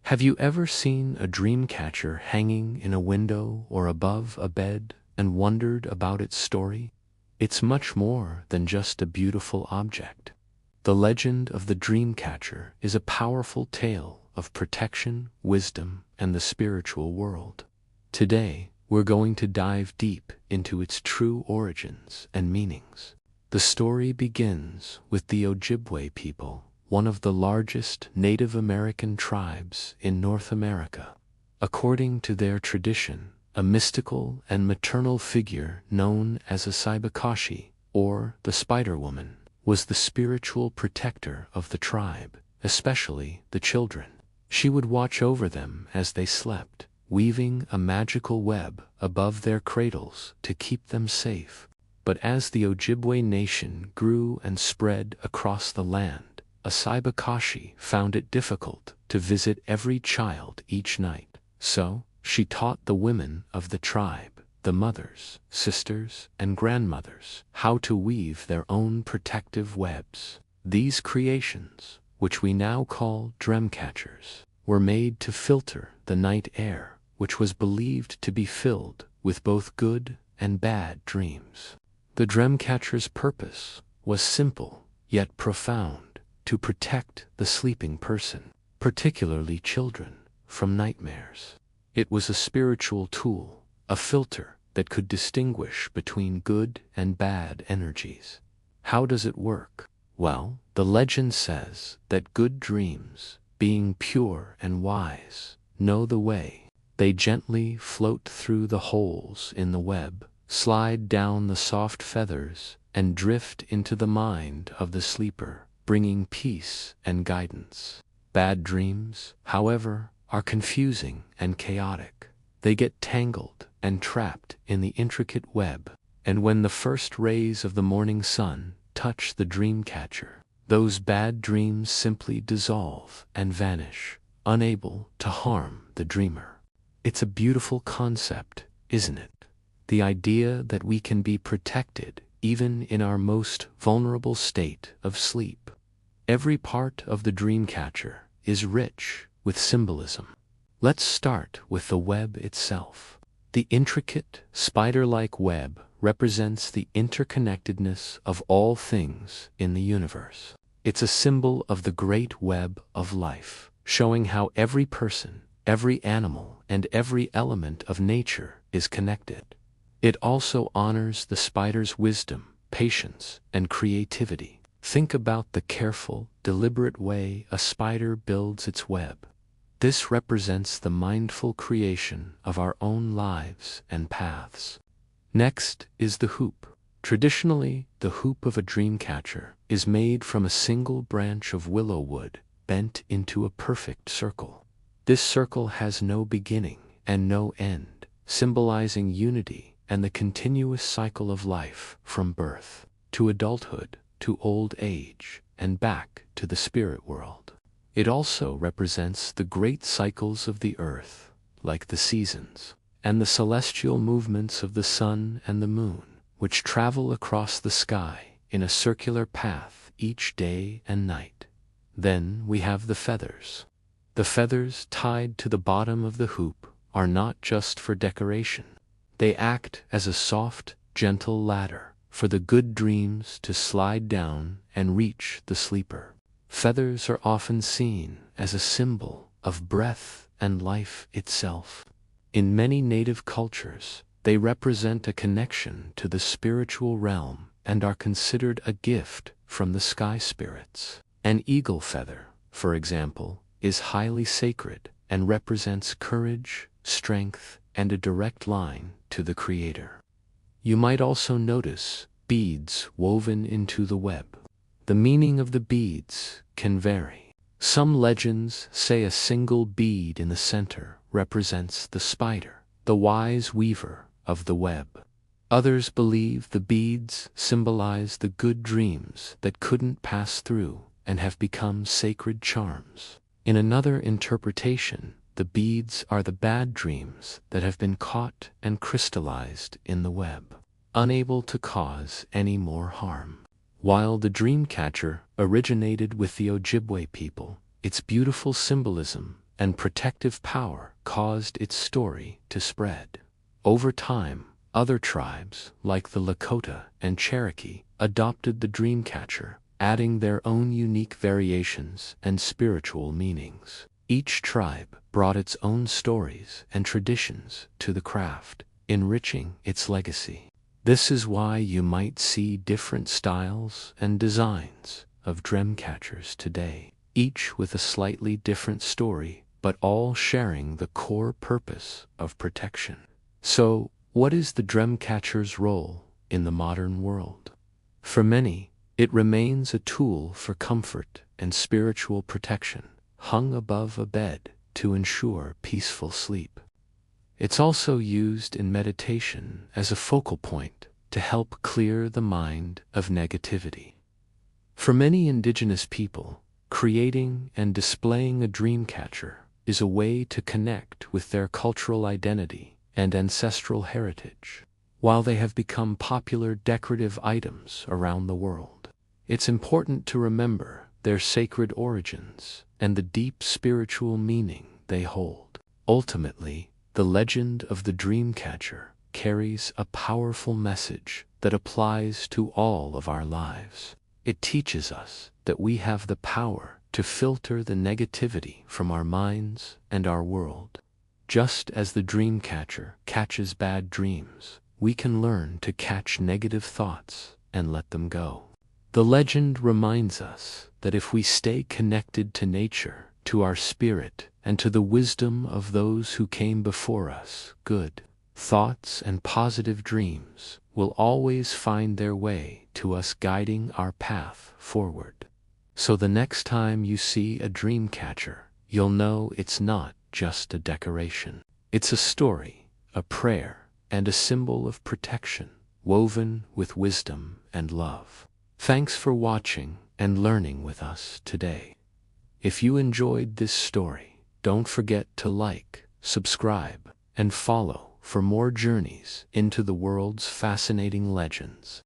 Have you ever seen a dream catcher hanging in a window or above a bed and wondered about its story? It's much more than just a beautiful object. The legend of the dream catcher is a powerful tale of protection, wisdom, and the spiritual world. Today, we're going to dive deep into its true origins and meanings. The story begins with the Ojibwe people, one of the largest Native American tribes in North America. According to their tradition, a mystical and maternal figure known as a Saibakashi, or the Spider Woman, was the spiritual protector of the tribe, especially the children. She would watch over them as they slept, weaving a magical web above their cradles to keep them safe. But as the Ojibwe nation grew and spread across the land, a Saibakashi found it difficult to visit every child each night. So, she taught the women of the tribe, the mothers, sisters, and grandmothers, how to weave their own protective webs. These creations, which we now call Dreamcatchers, were made to filter the night air, which was believed to be filled with both good and bad dreams. The Dreamcatcher's purpose was simple, yet profound: to protect the sleeping person, particularly children, from nightmares. It was a spiritual tool, a filter that could distinguish between good and bad energies. How does it work? Well, the legend says that good dreams, being pure and wise, know the way. They gently float through the holes in the web, slide down the soft feathers, and drift into the mind of the sleeper, bringing peace and guidance. Bad dreams, however, are confusing and chaotic. They get tangled and trapped in the intricate web, and when the first rays of the morning sun touch the dream catcher, those bad dreams simply dissolve and vanish, unable to harm the dreamer. It's a beautiful concept, isn't it? The idea that we can be protected even in our most vulnerable state of sleep. Every part of the dream catcher is rich with symbolism. Let's start with the web itself. The intricate, spider-like web represents the interconnectedness of all things in the universe. It's a symbol of the great web of life, showing how every person, every animal, and every element of nature is connected. It also honors the spider's wisdom, patience, and creativity. Think about the careful, deliberate way a spider builds its web. This represents the mindful creation of our own lives and paths. Next is the hoop. Traditionally, the hoop of a dream catcher is made from a single branch of willow wood, bent into a perfect circle. This circle has no beginning and no end, symbolizing unity and the continuous cycle of life from birth to adulthood, to old age, and back to the spirit world. It also represents the great cycles of the earth, like the seasons, and the celestial movements of the sun and the moon, which travel across the sky in a circular path each day and night. Then we have the feathers. The feathers tied to the bottom of the hoop are not just for decoration. They act as a soft, gentle ladder for the good dreams to slide down and reach the sleeper. Feathers are often seen as a symbol of breath and life itself. In many native cultures, they represent a connection to the spiritual realm and are considered a gift from the sky spirits. An eagle feather, for example, is highly sacred and represents courage, strength, and a direct line to the Creator. You might also notice beads woven into the web. The meaning of the beads can vary. Some legends say a single bead in the center represents the spider, the wise weaver of the web. Others believe the beads symbolize the good dreams that couldn't pass through and have become sacred charms. In another interpretation, the beads are the bad dreams that have been caught and crystallized in the web, unable to cause any more harm. While the dream catcher originated with the Ojibwe people, its beautiful symbolism and protective power caused its story to spread. Over time, other tribes, like the Lakota and Cherokee, adopted the Dreamcatcher, adding their own unique variations and spiritual meanings. Each tribe brought its own stories and traditions to the craft, enriching its legacy. This is why you might see different styles and designs of Dreamcatchers today, each with a slightly different story, but all sharing the core purpose of protection. So, what is the Dreamcatcher's role in the modern world? For many, it remains a tool for comfort and spiritual protection, hung above a bed to ensure peaceful sleep. It's also used in meditation as a focal point to help clear the mind of negativity. For many indigenous people, creating and displaying a Dreamcatcher is a way to connect with their cultural identity and ancestral heritage. While they have become popular decorative items around the world, it's important to remember their sacred origins and the deep spiritual meaning they hold. Ultimately, the legend of the Dreamcatcher carries a powerful message that applies to all of our lives. It teaches us that we have the power to filter the negativity from our minds and our world. Just as the Dreamcatcher catches bad dreams, we can learn to catch negative thoughts and let them go. The legend reminds us that if we stay connected to nature, to our spirit, and to the wisdom of those who came before us, good thoughts and positive dreams will always find their way to us, guiding our path forward. So the next time you see a Dreamcatcher, you'll know it's not just a decoration. It's a story, a prayer, and a symbol of protection, woven with wisdom and love. Thanks for watching and learning with us today. If you enjoyed this story, don't forget to like, subscribe, and follow for more journeys into the world's fascinating legends.